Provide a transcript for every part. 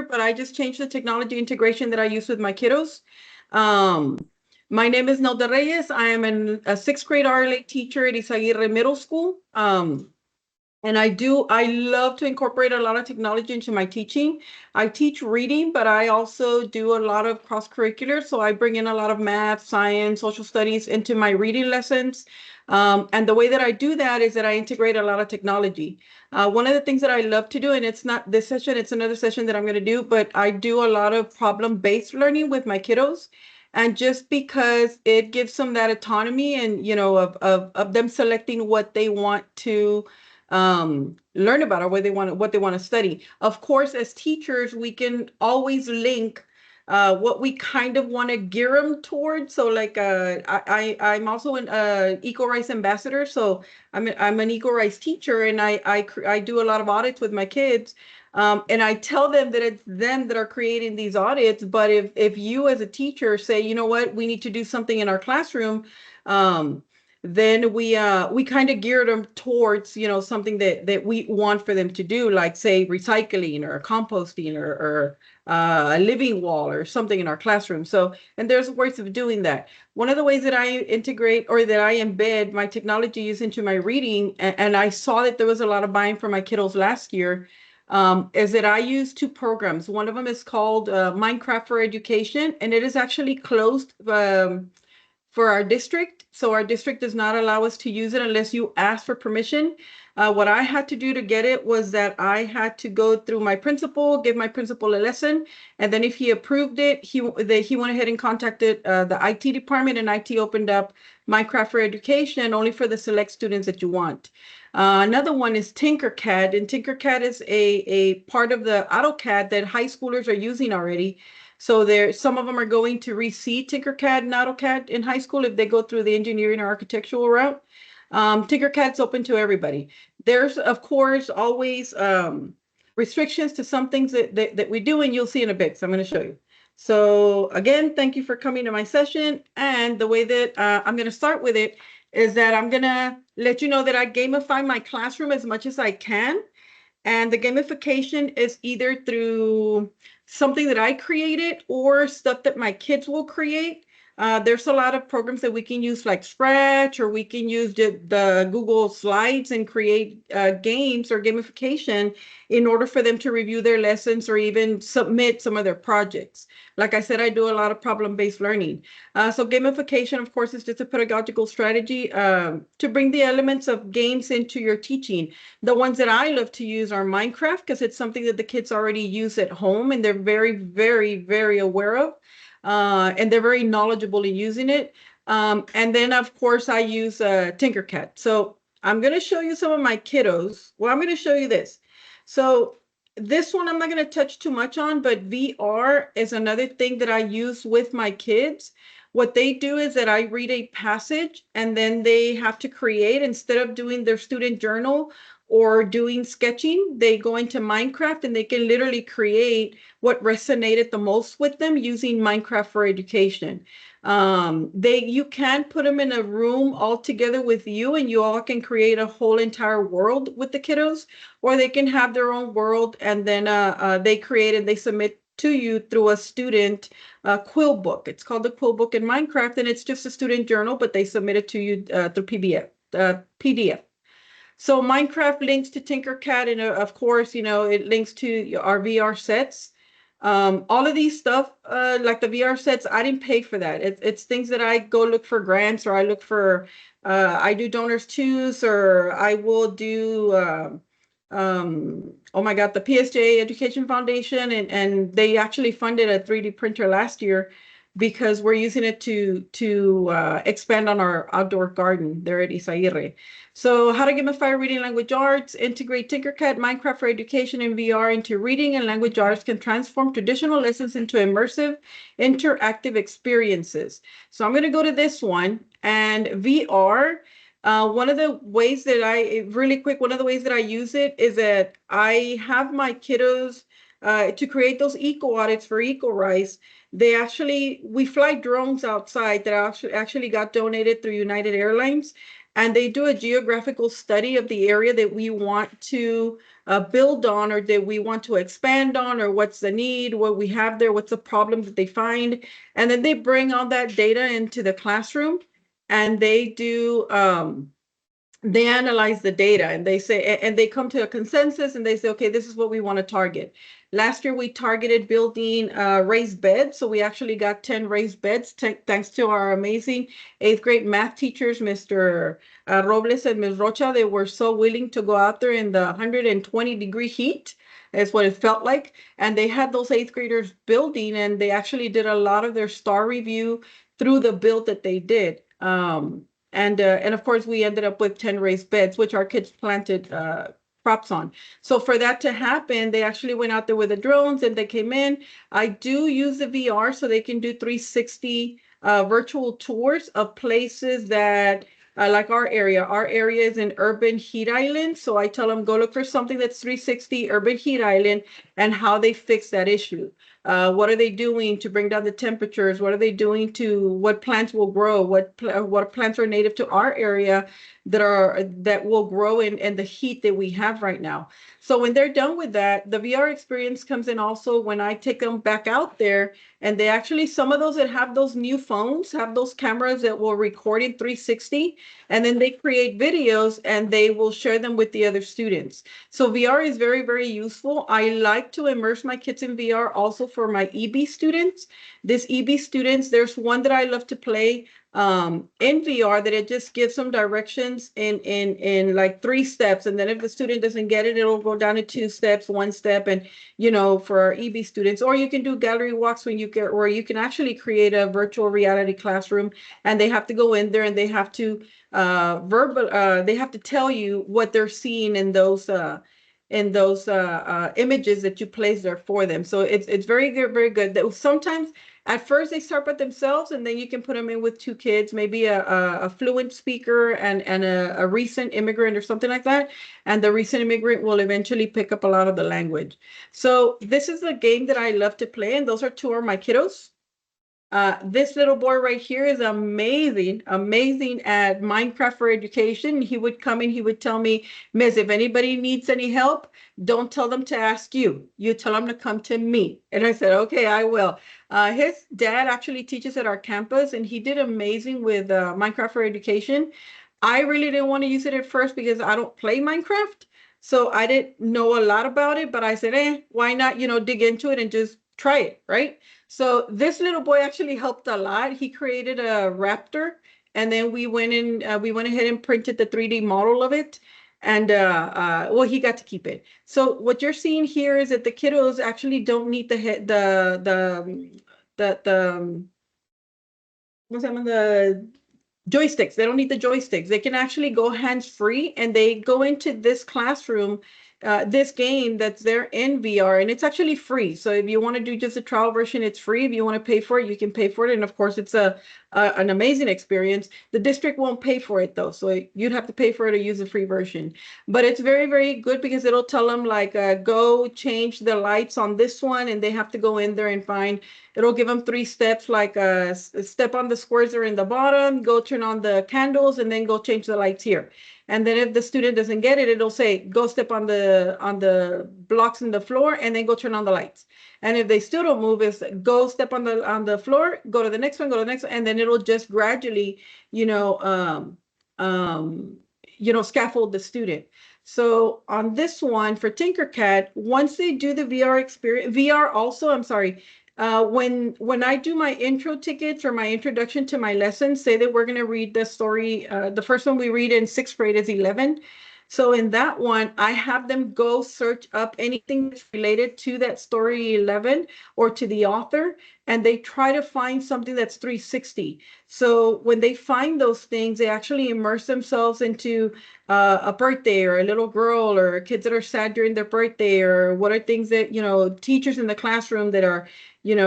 teacher, but I just changed the technology integration that I use with my kiddos. Um, my name is Nolda Reyes. I am a sixth grade RLA teacher at Isaguirre Middle School. And I love to incorporate a lot of technology into my teaching. I teach reading, but I also do a lot of cross-curricular. So I bring in a lot of math, science, social studies into my reading lessons. And the way that I do that is that I integrate a lot of technology. One of the things that I love to do, and it's not this session, it's another session that I'm going to do, but I do a lot of problem-based learning with my kiddos. And just because it gives them that autonomy and, of them selecting what they want to learn about or what they want to study. Of course, as teachers, we can always link what we kind of want to gear them towards. So like I'm also an Eco Rice ambassador. So I'm an Eco Rice teacher, and I do a lot of audits with my kids. And I tell them that it's them that are creating these audits. But if you as a teacher say, you know what, we need to do something in our classroom, then we kind of gear them towards, something that we want for them to do, like say recycling or composting or a living wall or something in our classroom. So, and there's ways of doing that. One of the ways that I integrate or that I embed my technology use into my reading, and I saw that there was a lot of buying for my kiddos last year, is that I use two programs. One of them is called Minecraft for Education, and it is actually closed for our district. So our district does not allow us to use it unless you ask for permission. What I had to do to get it was that I had to go through my principal, give my principal a lesson, and then if he approved it, he went ahead and contacted the IT department, and IT opened up Minecraft for Education only for the select students that you want. Another one is Tinkercad, and Tinkercad is a part of the AutoCAD that high schoolers are using already. So some of them are going to reseed Tinkercad and AutoCAD in high school if they go through the engineering or architectural route. Tinkercad's open to everybody. There's, of course, always restrictions to some things that we do, and you'll see in a bit. So I'm going to show you. So again, thank you for coming to my session. And the way that I'm going to start with it is that I'm going to let you know that I gamify my classroom as much as I can. And the gamification is either through something that I created or stuff that my kids will create. There's a lot of programs that we can use like Scratch, or we can use the Google Slides and create games or gamification in order for them to review their lessons or even submit some of their projects. Like I said, I do a lot of problem-based learning. So gamification, of course, is just a pedagogical strategy to bring the elements of games into your teaching. The ones that I love to use are Minecraft, because it's something that the kids already use at home and they're very, very, very aware of. And they're very knowledgeable in using it. And then, of course, I use Tinkercad. So I'm going to show you some of my kiddos. Well, I'm going to show you this. So this one I'm not going to touch too much on, but VR is another thing that I use with my kids. What they do is that I read a passage, and then they have to create, instead of doing their student journal or doing sketching, they go into Minecraft and they can literally create what resonated the most with them using Minecraft for Education. You can put them in a room all together with you, and you all can create a whole entire world with the kiddos, or they can have their own world, and then they create and they submit to you through a student quill book. It's called the quill book in Minecraft, and it's just a student journal, but they submit it to you through PDF. So Minecraft links to Tinkercad, and of course, it links to our VR sets. All of these stuff, like the VR sets, I didn't pay for that. It's things that I go look for grants, or I look for, I do donors choose, or I will do, oh my God, the PSJA Education Foundation, and they actually funded a 3D printer last year because we're using it to expand on our outdoor garden there at Isaguirre. So how to gamify reading language arts, integrate Tinkercad, Minecraft for Education, and VR into reading and language arts can transform traditional lessons into immersive, interactive experiences. So I'm going to go to this one, and VR. One of the ways that one of the ways that I use it is that I have my kiddos to create those eco audits for EcoRise, we fly drones outside that actually got donated through United Airlines, and they do a geographical study of the area that we want to build on, or that we want to expand on, or what's the need, what we have there, what's the problem that they find. And then they bring all that data into the classroom, and they analyze the data, and they say, and they come to a consensus, and they say, okay, this is what we want to target. Last year, we targeted building raised beds. So we actually got 10 raised beds, thanks to our amazing 8th grade math teachers, Mr. Robles and Ms. Rocha. They were so willing to go out there in the 120-degree heat. That's what it felt like. And they had those 8th graders building, and they actually did a lot of their star review through the build that they did. And of course, we ended up with 10 raised beds, which our kids planted crops on. So for that to happen, they actually went out there with the drones, and they came in. I do use the VR so they can do 360 virtual tours of places that, like our area. Our area is an urban heat island. So I tell them, go look for something that's 360 urban heat island, and how they fix that issue. What are they doing to bring down the temperatures? What are they doing to what plants will grow? What plants are native to our area that will grow in the heat that we have right now? So when they're done with that, the VR experience comes in also when I take them back out there, and they actually, some of those that have those new phones have those cameras that will record in 360, and then they create videos and they will share them with the other students. So VR is very, very useful. I like to immerse my kids in VR also for my EB students. This EB students, there's one that I love to play in VR, that it just gives them directions in like 3 steps. And then if the student doesn't get it, it'll go down to 2 steps, 1 step. And, for our EB students, or you can do gallery walks where you can actually create a virtual reality classroom, and they have to go in there, and they have to they have to tell you what they're seeing in those images that you place there for them. So it's very good, very good. Sometimes at first they start by themselves, and then you can put them in with 2 kids, maybe a fluent speaker and a recent immigrant or something like that. And the recent immigrant will eventually pick up a lot of the language. So this is a game that I love to play, and those are 2 of my kiddos. This little boy right here is amazing, amazing at Minecraft for education. He would come in, he would tell me, Miss, if anybody needs any help, don't tell them to ask you. You tell them to come to me. And I said, okay, I will. His dad actually teaches at our campus, and he did amazing with Minecraft for education. I really didn't want to use it at first because I don't play Minecraft. So I didn't know a lot about it, but I said, why not, dig into it and just try it, right? So this little boy actually helped a lot. He created a raptor, and then we went ahead and printed the 3D model of it. And well, he got to keep it. So what you're seeing here is that the kiddos actually don't need the joysticks. They don't need the joysticks. They can actually go hands-free, and they go into this classroom, this game that's there in VR, and it's actually free. So if you want to do just a trial version, it's free. If you want to pay for it, you can pay for it. And of course, it's an amazing experience. The district won't pay for it though, so you'd have to pay for it or use the free version. But it's very, very good because it'll tell them like, go change the lights on this one, and they have to go in there and it'll give them 3 steps, like step on the squares that are in the bottom, go turn on the candles, and then go change the lights here. And then if the student doesn't get it, it'll say, go step on the blocks in the floor, and then go turn on the lights. And if they still don't move, it's go step on the floor, go to the next one, go to the next one, and then it'll just gradually, scaffold the student. So on this one for Tinkercad, once they do the VR experience, VR also, I'm sorry, when I do my intro tickets or my introduction to my lessons, say that we're going to read the story, the first one we read in 6th grade is 11. So in that one, I have them go search up anything that's related to that story 11 or to the author, and they try to find something that's 360. So when they find those things, they actually immerse themselves into a birthday, or a little girl, or kids that are sad during their birthday, or what are things that, teachers in the classroom that are, in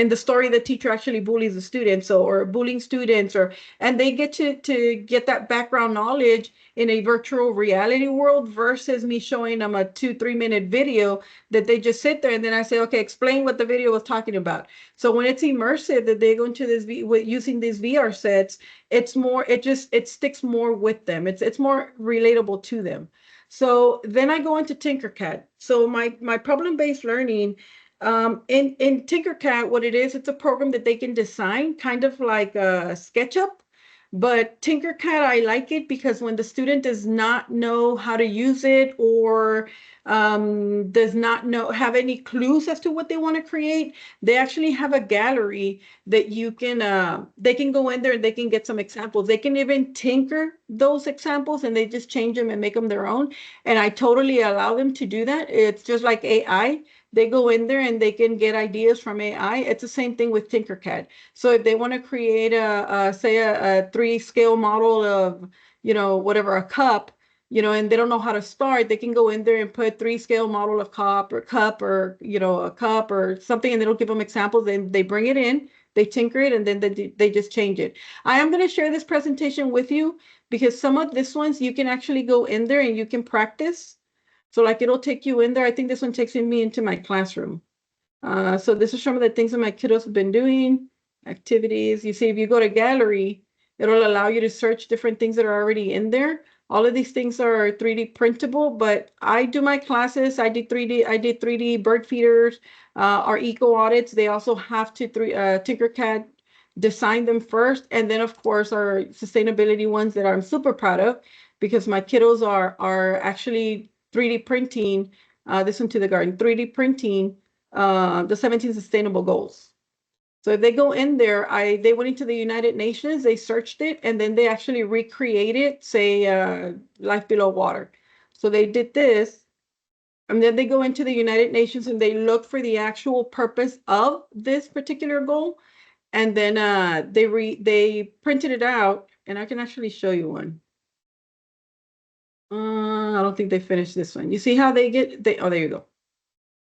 the story, the teacher actually bullies the students, or bullying students, and they get to get that background knowledge, in a virtual reality world versus me showing them a 2-3 minute video that they just sit there and then I say, okay, explain what the video was talking about. So when it's immersive, that they go into this using these VR sets, it's more, it sticks more with them. It's more relatable to them. So then I go into Tinkercad. So my problem-based learning, in Tinkercad, what it is, it's a program that they can design, kind of like a SketchUp. But Tinkercad, I like it because when the student does not know how to use it or does not have any clues as to what they want to create, they actually have a gallery that they can go in there and they can get some examples. They can even tinker those examples and they just change them and make them their own. And I totally allow them to do that. It's just like AI. They go in there and they can get ideas from AI. It's the same thing with Tinkercad. So if they want to create say a 3 scale model of, whatever, a cup, and they don't know how to start, they can go in there and put 3 scale model of cup or a cup or something, and it'll give them examples. Then they bring it in, they tinker it, and then they just change it. I am going to share this presentation with you because some of these ones you can actually go in there and you can practice. So like it'll take you in there. I think this one takes me into my classroom. So this is some of the things that my kiddos have been doing, activities. You see, if you go to gallery, it'll allow you to search different things that are already in there. All of these things are 3D printable, but I do my classes. I did 3D bird feeders, our eco audits. They also have to Tinkercad design them first. And then of course our sustainability ones that I'm super proud of because my kiddos are actually 3D printing, this one to the garden, 3D printing the 17 sustainable goals. So if they go in there, they went into the United Nations, they searched it, and then they actually recreated, say, life below water. So they did this, and then they go into the United Nations and they look for the actual purpose of this particular goal, and then they printed it out, and I can actually show you one. I don't think they finished this one. You see how they oh, there you go.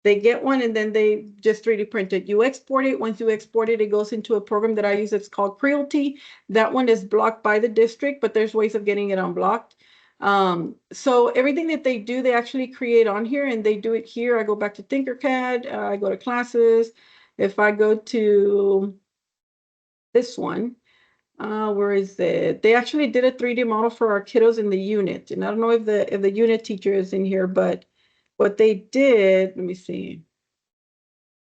They get one and then they just 3D print it. You export it. Once you export it, it goes into a program that I use. It's called Creality. That one is blocked by the district, but there's ways of getting it unblocked. So everything that they do, they actually create on here and they do it here. I go back to Tinkercad. I go to classes. If I go to this one, where is it? They actually did a 3D model for our kiddos in the unit. And I don't know if the unit teacher is in here, but what they did, let me see,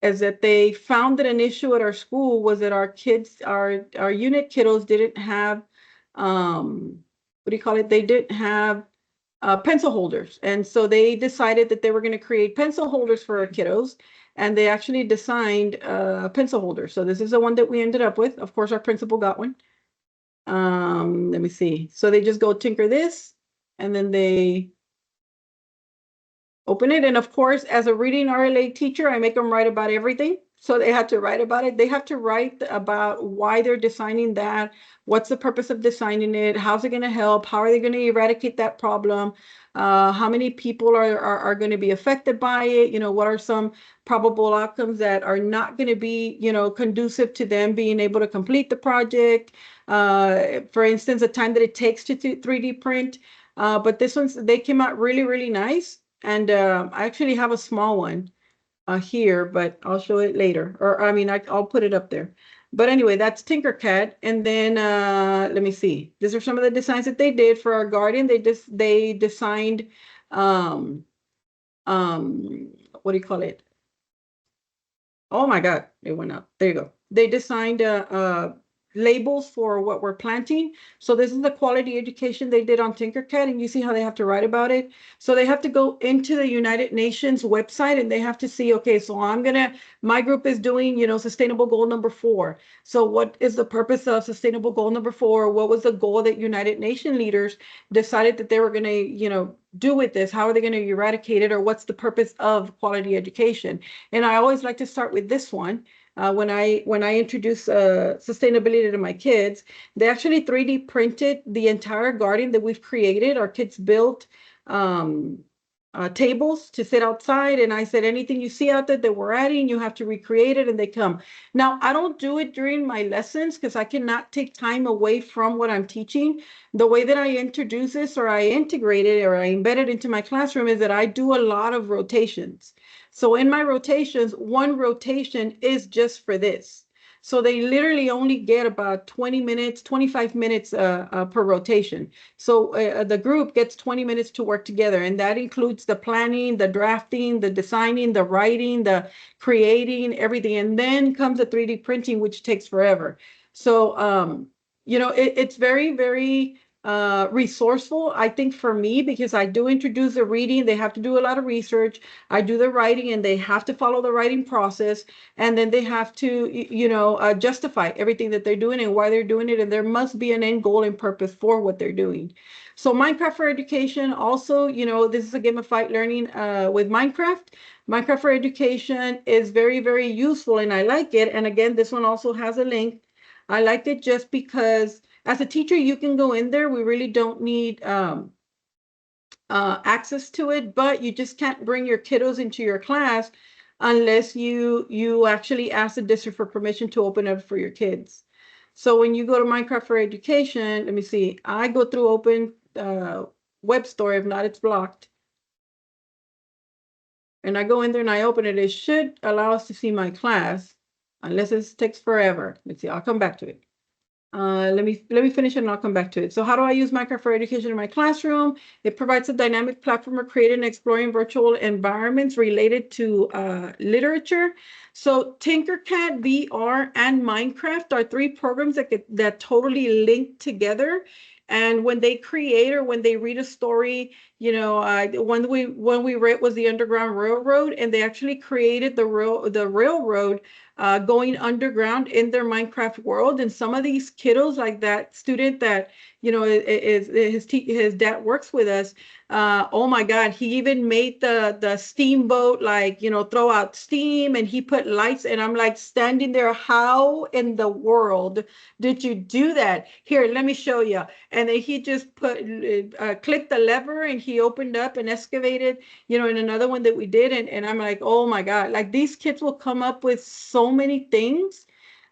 is that they found that an issue at our school was that our kids, our unit kiddos didn't have, what do you call it? They didn't have pencil holders. And so they decided that they were going to create pencil holders for our kiddos. And they actually designed a pencil holder. So this is the one that we ended up with. Of course, our principal got one. Let me see. So they just go tinker this, and then they open it. And of course, as a reading RLA teacher, I make them write about everything. So they have to write about it. They have to write about why they're designing that. What's the purpose of designing it? How's it going to help? How are they going to eradicate that problem? How many people are going to be affected by it? What are some probable outcomes that are not going to be, conducive to them being able to complete the project? For instance, the time that it takes to 3D print. But this one's, they came out really, really nice. And I actually have a small one here, but I'll show it later. Or I mean, I'll put it up there. But anyway, that's Tinkercad. And then let me see. These are some of the designs that they did for our garden. They designed what do you call it? Oh my God, it went up. There you go. They designed labels for what we're planting. So this is the quality education they did on Tinkercad, and you see how they have to write about it. So they have to go into the United Nations website and they have to see, okay, so my group is doing, sustainable goal number 4. So what is the purpose of sustainable goal number 4? What was the goal that United Nations leaders decided that they were going to, do with this? How are they going to eradicate it? Or what's the purpose of quality education? And I always like to start with this one. When I introduce sustainability to my kids, they actually 3D printed the entire garden that we've created. Our kids built tables to sit outside. And I said, anything you see out there that we're adding, you have to recreate it, and they come. Now, I don't do it during my lessons because I cannot take time away from what I'm teaching. The way that I introduce this, or I integrate it, or I embed it into my classroom, is that I do a lot of rotations. So in my rotations, one rotation is just for this. So they literally only get about 20 minutes, 25 minutes per rotation. So the group gets 20 minutes to work together, and that includes the planning, the drafting, the designing, the writing, the creating, everything. And then comes the 3D printing, which takes forever. So, it's very, very resourceful, I think, for me, because I do introduce the reading. They have to do a lot of research. I do the writing, and they have to follow the writing process. And then they have to, justify everything that they're doing and why they're doing it. And there must be an end goal and purpose for what they're doing. So Minecraft for Education also, this is a gamified learning with Minecraft. Minecraft for Education is very, very useful, and I like it. And again, this one also has a link. I liked it just because as a teacher, you can go in there. We really don't need access to it, but you just can't bring your kiddos into your class unless you actually ask the district for permission to open up for your kids. So when you go to Minecraft for Education, let me see, I go through Open Web Store. If not, it's blocked. And I go in there and I open it. It should allow us to see my class, unless it takes forever. Let's see, I'll come back to it. Let me finish it and I'll come back to it. So how do I use Minecraft for Education in my classroom? It provides a dynamic platform for creating and exploring virtual environments related to literature. So Tinkercad, VR, and Minecraft are three programs that totally link together. And when they create or when they read a story, when we read was the Underground Railroad, and they actually created the railroad going underground in their Minecraft world. And some of these kiddos, like that student that, his dad works with us. Oh my God, he even made the steamboat, throw out steam, and he put lights. And I'm like standing there, how in the world did you do that? Here, let me show you. And then he just clicked the lever, and he opened up and excavated, in another one that we did. And I'm like, oh my God, like these kids will come up with so many things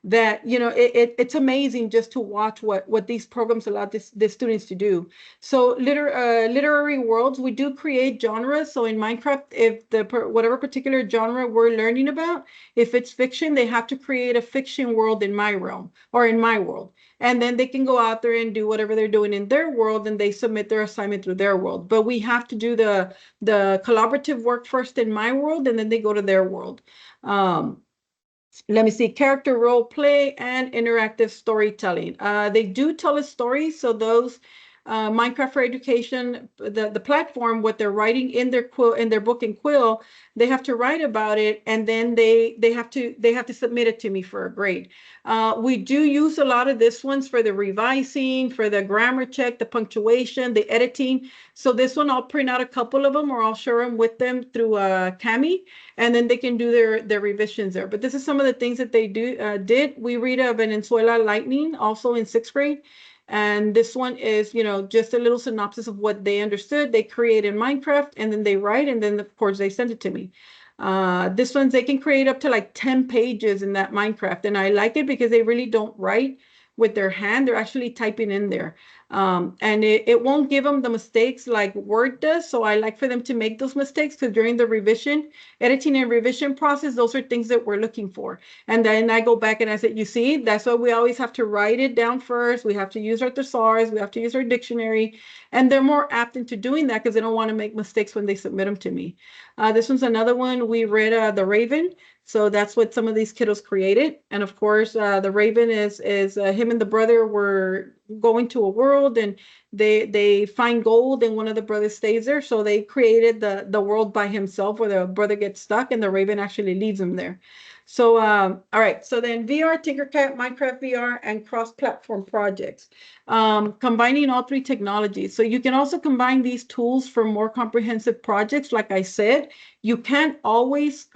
that, it's amazing just to watch what these programs allow the students to do. So literary worlds, we do create genres. So in Minecraft, if whatever particular genre we're learning about, if it's fiction, they have to create a fiction world in my realm or in my world. And then they can go out there and do whatever they're doing in their world, and they submit their assignment through their world. But we have to do the collaborative work first in my world, and then they go to their world. Let me see, character role play and interactive storytelling. They do tell a story. So those Minecraft for Education, the platform, what they're writing in their book and quill, they have to write about it, and then they have to submit it to me for a grade. We do use a lot of this ones for the revising, for the grammar check, the punctuation, the editing. So this one, I'll print out a couple of them, or I'll share them with them through Kami, and then they can do their revisions there. But this is some of the things that they did. We read of Venezuela Lightning, also in 6th grade. And this one is, just a little synopsis of what they understood. They create in Minecraft, and then they write, and then of course they send it to me. This one's, they can create up to like 10 pages in that Minecraft. And I like it because they really don't write with their hand. They're actually typing in there. And it won't give them the mistakes like Word does. So I like for them to make those mistakes, because during the editing and revision process, those are things that we're looking for. And then I go back and I said, you see, that's why we always have to write it down first. We have to use our thesaurus. We have to use our dictionary. And they're more apt into doing that because they don't want to make mistakes when they submit them to me. This one's another one. We read The Raven. So that's what some of these kiddos created. And of course, the Raven is him and the brother were going to a world, and they find gold, and one of the brothers stays there. So they created the world by himself, where the brother gets stuck and the Raven actually leads him there. So, all right. So then VR, Tinkercad, Minecraft VR, and cross-platform projects. Combining all three technologies. So you can also combine these tools for more comprehensive projects. Like I said, you can't always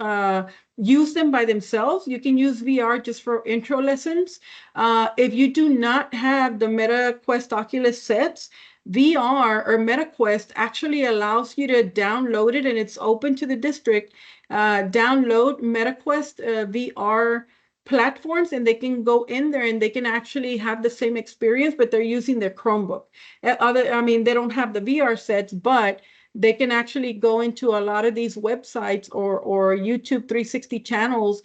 use them by themselves. You can use VR just for intro lessons. If you do not have the Meta Quest Oculus sets, VR or MetaQuest actually allows you to download it, and it's open to the district. Download MetaQuest VR platforms, and they can go in there and they can actually have the same experience, but they're using their Chromebook. I mean, they don't have the VR sets, but they can actually go into a lot of these websites or YouTube 360 channels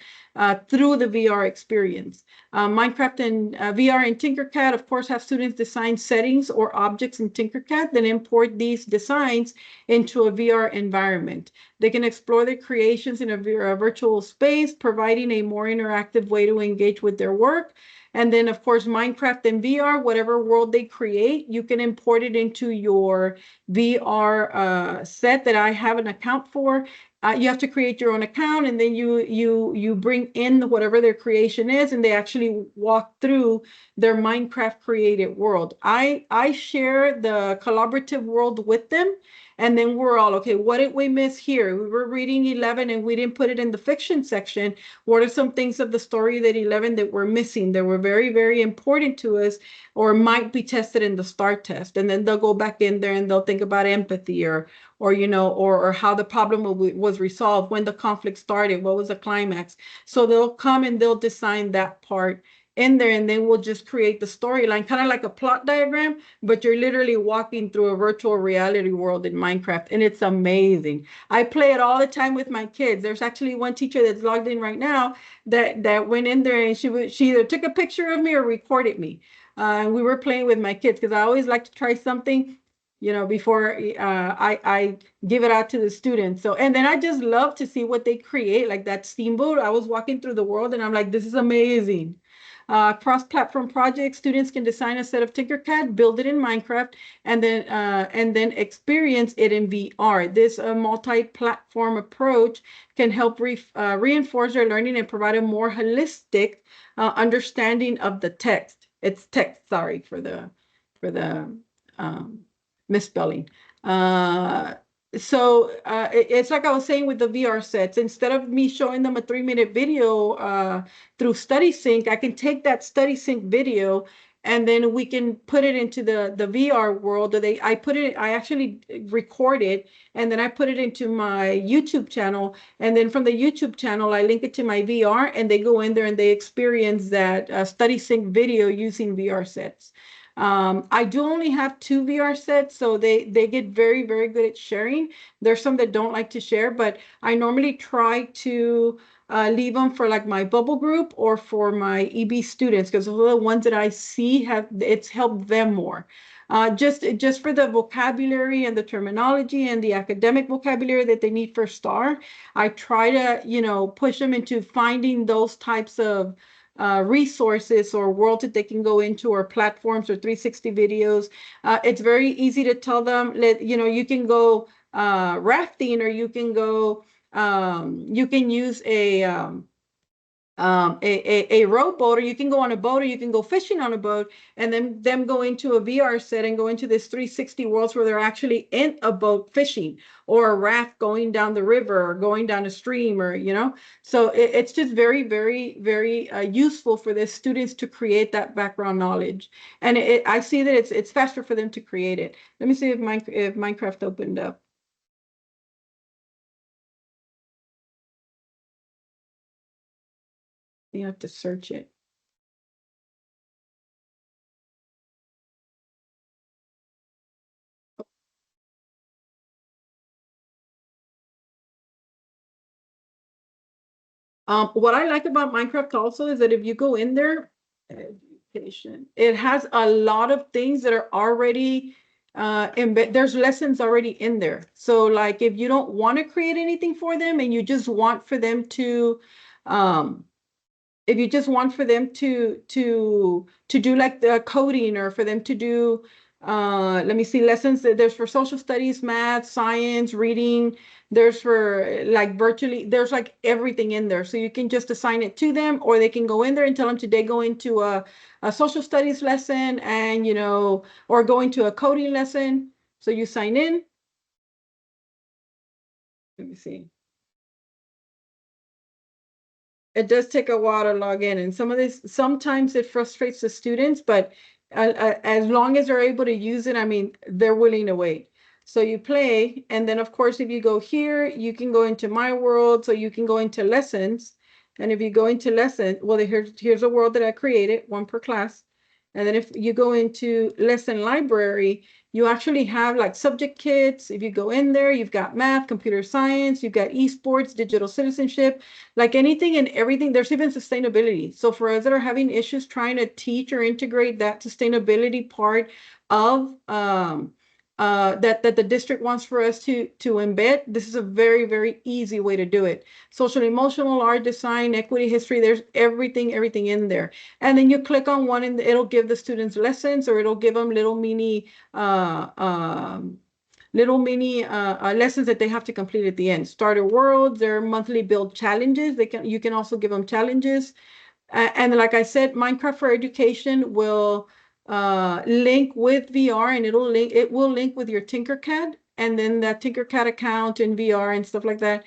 through the VR experience. Minecraft and VR and Tinkercad, of course, have students design settings or objects in Tinkercad, then import these designs into a VR environment. They can explore their creations in a virtual space, providing a more interactive way to engage with their work. And then, of course, Minecraft and VR, whatever world they create, you can import it into your VR set that I have an account for. You have to create your own account, and then you bring in whatever their creation is, and they actually walk through their Minecraft created world. I share the collaborative world with them, and then we're all, okay, what did we miss here? We were reading 11 and we didn't put it in the fiction section. What are some things of the story that 11 that we're missing that were very, very important to us or might be tested in the STAR test? And then they'll go back in there and they'll think about empathy or you know, or how the problem was resolved, when the conflict started, what was the climax. So they'll come and they'll design that part in there, and then we'll just create the storyline, kind of like a plot diagram, but you're literally walking through a virtual reality world in Minecraft, and it's amazing. I play it all the time with my kids. There's actually one teacher that's logged in right now that went in there, and she either took a picture of me or recorded me. And we were playing with my kids because I always like to try something, you know, before I give it out to the students. So, and then I just love to see what they create, like that steamboat. I was walking through the world and I'm like, this is amazing. Cross-platform projects, students can design a set of Tinkercad, build it in Minecraft, and then experience it in VR. This multi-platform approach can help reinforce their learning and provide a more holistic understanding of the text. It's text, sorry for the misspelling. It's like I was saying with the VR sets, instead of me showing them a 3-minute video through StudySync, I can take that StudySync video and then we can put it into the VR world. I actually record it and then I put it into my YouTube channel. And then from the YouTube channel, I link it to my VR and they go in there and they experience that StudySync video using VR sets. I do only have 2 VR sets, so they get very, very good at sharing. There's some that don't like to share, but I normally try to leave them for like my bubble group or for my EB students, because those are the ones that I see it's helped them more. Just for the vocabulary and the terminology and the academic vocabulary that they need for STAR, I try to, you know, push them into finding those types of resources or worlds that they can go into, or platforms or 360 videos. It's very easy to tell them, you know, you can go rafting, or you can go, you can use a rowboat, or you can go on a boat, or you can go fishing on a boat, and then them go into a VR set and go into this 360 worlds where they're actually in a boat fishing, or a raft going down the river or going down a stream, or, you know. So it's just very, very, very useful for the students to create that background knowledge. And I see that it's faster for them to create it. Let me see if Minecraft opened up. You have to search it. What I like about Minecraft also is that if you go in there, education, it has a lot of things that are already there's lessons already in there. So like if you don't want to create anything for them and you just want for them to um, if you just want for them to do like the coding, or for them to do let me see, lessons, there's for social studies, math, science, reading, there's for like virtually, there's like everything in there. So you can just assign it to them, or they can go in there and tell them today go into a social studies lesson, and you know, or go into a coding lesson. So you sign in. Let me see. It does take a while to log in, and some of this, sometimes it frustrates the students, but as long as they're able to use it, I mean, they're willing to wait. So you play, and then of course, if you go here, you can go into my world, so you can go into lessons. And if you go into lesson, well, here's a world that I created, one per class. And then if you go into lesson library, you actually have like subject kits. If you go in there, you've got math, computer science, you've got esports, digital citizenship, like anything and everything. There's even sustainability. So for us that are having issues trying to teach or integrate that sustainability part of that the district wants for us to embed, this is a very, very easy way to do it. Social, emotional, art, design, equity, history, there's everything in there. And then you click on one and it'll give the students lessons, or it'll give them uh, um, little mini lessons that they have to complete at the end. Starter worlds, their monthly build challenges. You can also give them challenges. And like I said, Minecraft for Education will link with VR, and it will link with your Tinkercad. And then that Tinkercad account in VR and stuff like that,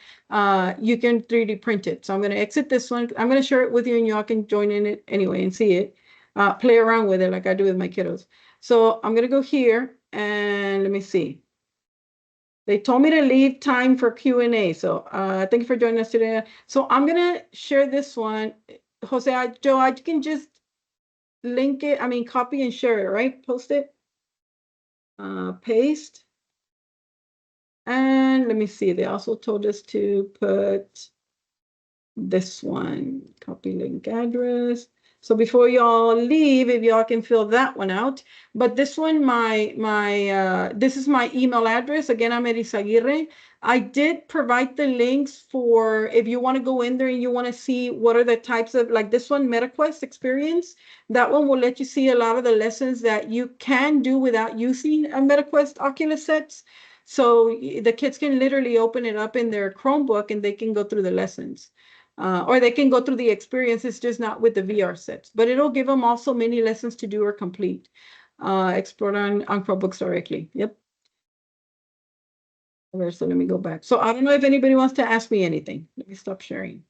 you can 3D print it. So I'm going to exit this one. I'm going to share it with you, and y'all can join in it anyway and see it. Play around with it like I do with my kiddos. So I'm going to go here, and let me see. They told me to leave time for Q&A. So thank you for joining us today. So I'm going to share this one. Jose, Joe, I can just link it. I mean, copy and share it, right? Post it. Paste. And let me see. They also told us to put this one. Copy link address. So before y'all leave, if y'all can fill that one out. But this one, this is my email address. Again, I'm Erizaguirre. I did provide the links for if you want to go in there and you want to see what are the types of, like this one, MetaQuest experience. That one will let you see a lot of the lessons that you can do without using a MetaQuest Oculus sets. So the kids can literally open it up in their Chromebook and they can go through the lessons. Or they can go through the experience. It's just not with the VR sets, but it'll give them also many lessons to do or complete. Explore on Chromebooks directly. Yep. Okay, so let me go back. So I don't know if anybody wants to ask me anything. Let me stop sharing.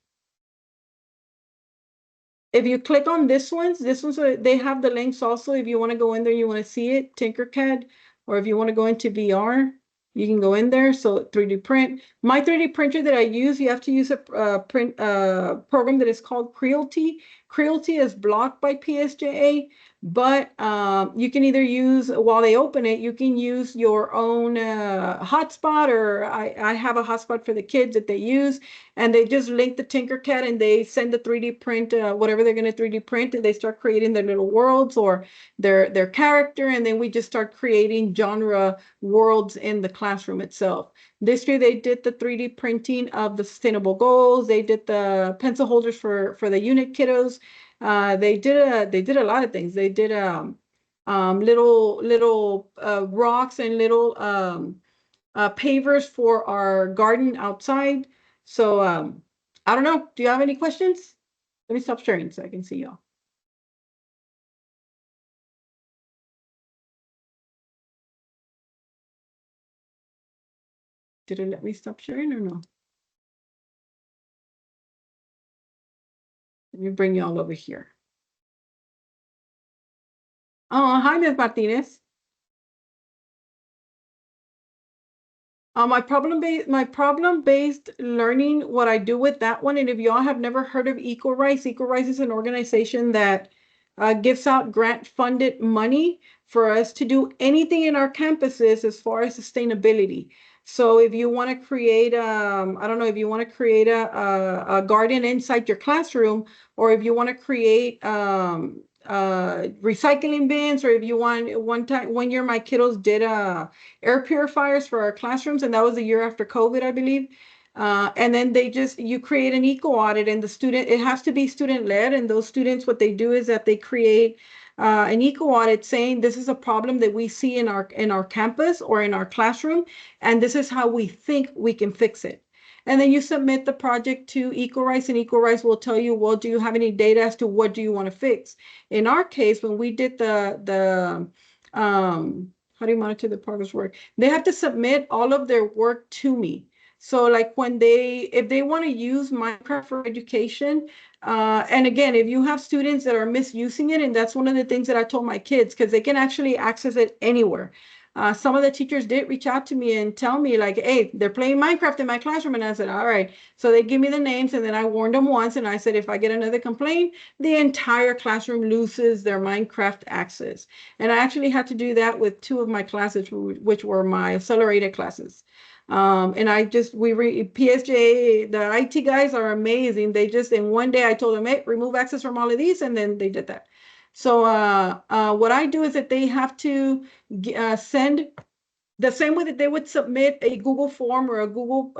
If you click on this ones, they have the links also. If you want to go in there, you want to see it, Tinkercad, or if you want to go into VR, you can go in there. So 3D print. My 3D printer that I use, you have to use a print program that is called Creality. Creality is blocked by PSJA, but you can either use, while they open it, you can use your own hotspot, or I have a hotspot for the kids that they use, and they just link the Tinkercad and they send the 3D print, whatever they're going to 3D print, and they start creating their little worlds or their character, and then we just start creating genre worlds in the classroom itself. This year they did the 3D printing of the sustainable goals. They did the pencil holders for the unit kiddos. They did a lot of things. They did little rocks and little pavers for our garden outside. So I don't know. Do you have any questions? Let me stop sharing so I can see y'all. Did it let me stop sharing or no? Let me bring y'all over here. Oh, hi, Ms. Martinez. My problem-based learning, what I do with that one, and if y'all have never heard of EcoRise, EcoRise is an organization that gives out grant-funded money for us to do anything in our campuses as far as sustainability. So if you want to create, I don't know, if you want to create a garden inside your classroom, or if you want to create recycling bins, or if you want, one year my kiddos did air purifiers for our classrooms, and that was the year after COVID, I believe. And then you create an eco audit, and it has to be student led, and those students, what they do is that they create an eco audit saying this is a problem that we see in our campus or in our classroom, and this is how we think we can fix it. And then you submit the project to EcoRise, and EcoRise will tell you, well, do you have any data as to what do you want to fix? In our case, when we did how do you monitor the progress work? They have to submit all of their work to me. So like if they want to use Minecraft for education, and again, if you have students that are misusing it, and that's one of the things that I told my kids, because they can actually access it anywhere. Some of the teachers did reach out to me and tell me like, hey, they're playing Minecraft in my classroom. And I said, all right. So they give me the names, and then I warned them once, and I said, if I get another complaint, the entire classroom loses their Minecraft access. And I actually had to do that with two of my classes, which were my accelerated classes. And PSJA, the IT guys are amazing. They just, in one day I told them, hey, remove access from all of these. And then they did that. So what I do is that they have to send the same way that they would submit a Google form or a Google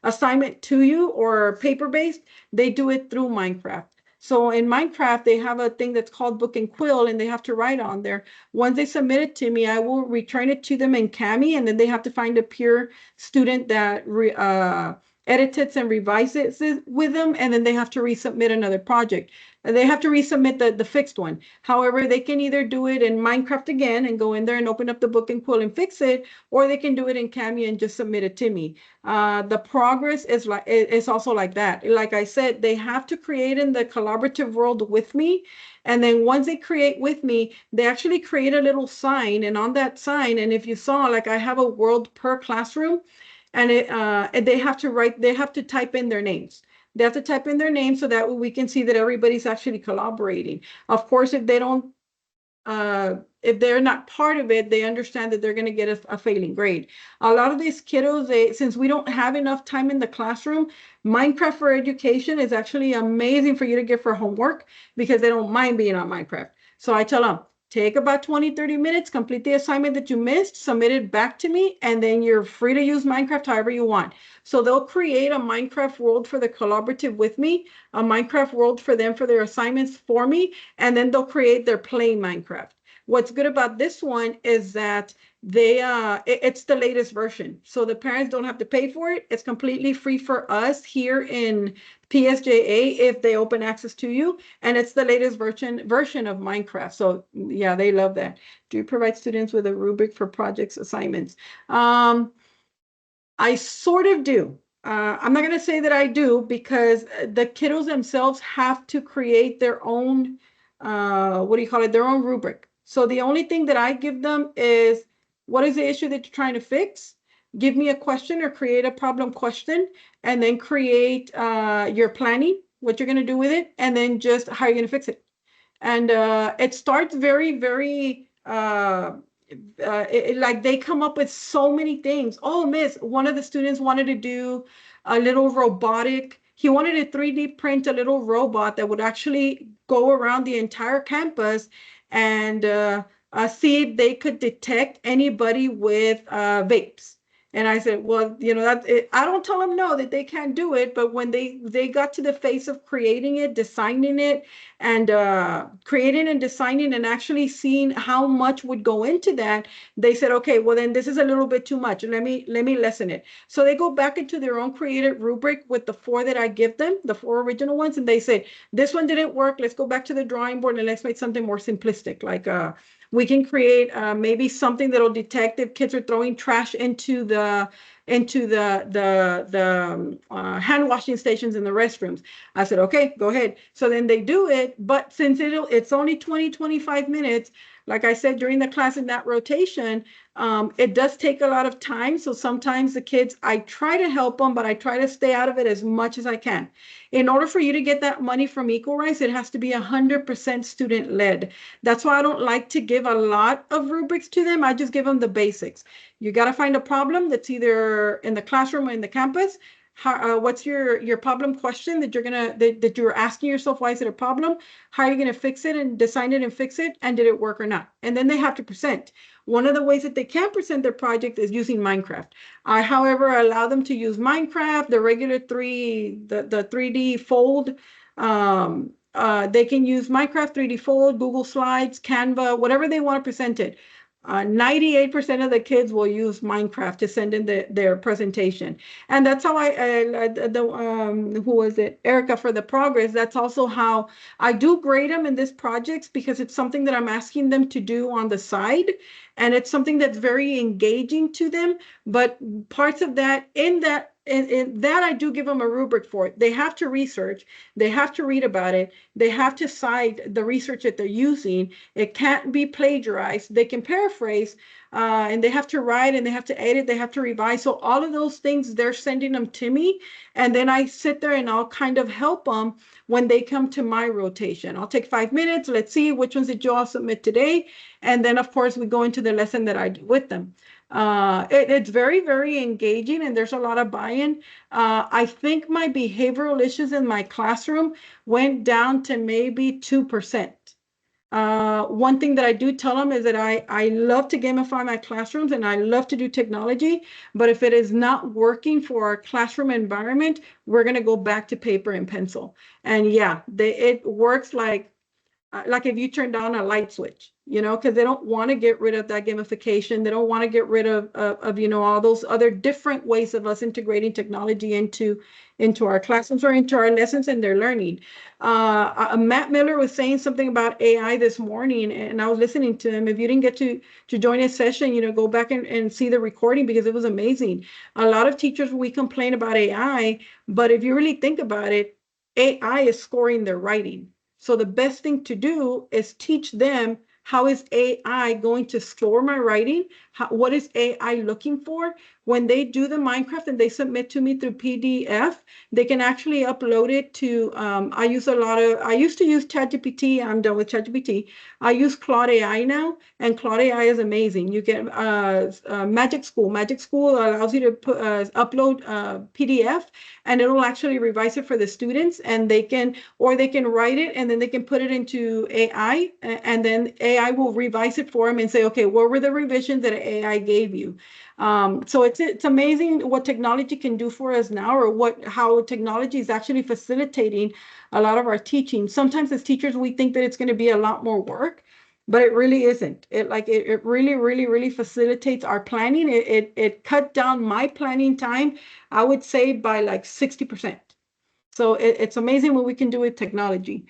assignment to you or paper-based, they do it through Minecraft. So in Minecraft, they have a thing that's called Book and Quill, and they have to write on there. Once they submit it to me, I will return it to them in Kami, and then they have to find a peer student that edits it and revises it with them, and then they have to resubmit another project. They have to resubmit the fixed one. However, they can either do it in Minecraft again and go in there and open up the Book and Quill and fix it, or they can do it in Kami and just submit it to me. The progress is like it's also like that. Like I said, they have to create in the collaborative world with me. And then once they create with me, they actually create a little sign. And on that sign, and if you saw, like I have a world per classroom, and they have to type in their names. They have to type in their name so that we can see that everybody's actually collaborating. Of course, if they're not part of it, they understand that they're going to get a failing grade. A lot of these kiddos, since we don't have enough time in the classroom, Minecraft for education is actually amazing for you to get for homework because they don't mind being on Minecraft. So I tell them, take about 20, 30 minutes, complete the assignment that you missed, submit it back to me, and then you're free to use Minecraft however you want. So they'll create a Minecraft world for the collaborative with me, a Minecraft world for them for their assignments for me, and then they'll create their plain Minecraft. What's good about this one is that it's the latest version. So the parents don't have to pay for it. It's completely free for us here in PSJA if they open access to you. And it's the latest version of Minecraft. So yeah, they love that. Do you provide students with a rubric for projects assignments? I sort of do. I'm not going to say that I do because the kiddos themselves have to create their own, their own rubric. So the only thing that I give them is, what is the issue that you're trying to fix? Give me a question or create a problem question, and then create your planning, what you're going to do with it, and then just how you're going to fix it. And it starts very, very like they come up with so many things. Oh, miss, one of the students wanted to do a little robotic. He wanted to 3D print a little robot that would actually go around the entire campus and see if they could detect anybody with vapes. And I said, well, I don't tell them no, that they can't do it. But when they got to the phase of creating it, designing it, and creating and designing and actually seeing how much would go into that, they said, okay, well, then this is a little bit too much. Let me lessen it. So they go back into their own created rubric with the 4 that I give them, the 4 original ones. And they say, this one didn't work. Let's go back to the drawing board and let's make something more simplistic. Like we can create maybe something that'll detect if kids are throwing trash into the hand washing stations in the restrooms. I said, okay, go ahead. So then they do it, but since it's only 20, 25 minutes, like I said, during the class in that rotation, it does take a lot of time. So sometimes the kids, I try to help them, but I try to stay out of it as much as I can. In order for you to get that money from Equal Rights, it has to be 100% student led. That's why I don't like to give a lot of rubrics to them. I just give them the basics. You got to find a problem that's either in the classroom or in the campus. What's your problem question that you're asking yourself? Why is it a problem? How are you going to fix it and design it and fix it? And did it work or not? And then they have to present. One of the ways that they can present their project is using Minecraft. I, however, allow them to use Minecraft, the regular the 3D fold. They can use Minecraft, 3D fold, Google Slides, Canva, whatever they want to present it. 98% of the kids will use Minecraft to send in their presentation. And that's how who was it? Erica for the progress. That's also how I do grade them in these projects, because it's something that I'm asking them to do on the side. And it's something that's very engaging to them. But parts of that, in that I do give them a rubric for it. They have to research, they have to read about it, they have to cite the research that they're using. It can't be plagiarized. They can paraphrase, and they have to write, and they have to edit, they have to revise. So all of those things, they're sending them to me. And then I sit there and I'll kind of help them when they come to my rotation. I'll take 5 minutes. Let's see, which ones did you all submit today? And then, of course, we go into the lesson that I do with them. It's very, very engaging, and there's a lot of buy-in. I think my behavioral issues in my classroom went down to maybe 2%. One thing that I do tell them is that I love to gamify my classrooms, and I love to do technology, but if it is not working for our classroom environment, we're going to go back to paper and pencil. And yeah, it works like if you turn down a light switch, because they don't want to get rid of that gamification. They don't want to get rid of all those other different ways of us integrating technology into our classrooms or into our lessons and their learning. Matt Miller was saying something about AI this morning, and I was listening to him. If you didn't get to join his session, go back and see the recording, because it was amazing. A lot of teachers, we complain about AI, but if you really think about it, AI is scoring their writing. So the best thing to do is teach them, how is AI going to score my writing? What is AI looking for? When they do the Minecraft and they submit to me through PDF, they can actually upload it to, I used to use ChatGPT. I'm done with ChatGPT. I use Claude AI now, and Claude AI is amazing. You get Magic School. Magic School allows you to upload PDF, and it'll actually revise it for the students, and they can write it, and then they can put it into AI, and then AI will revise it for them and say, okay, what were the revisions that AI gave you? So it's amazing what technology can do for us now, or how technology is actually facilitating a lot of our teaching. Sometimes as teachers, we think that it's going to be a lot more work, but it really isn't. It really, really, really facilitates our planning. It cut down my planning time, I would say, by like 60%. So it's amazing what we can do with technology.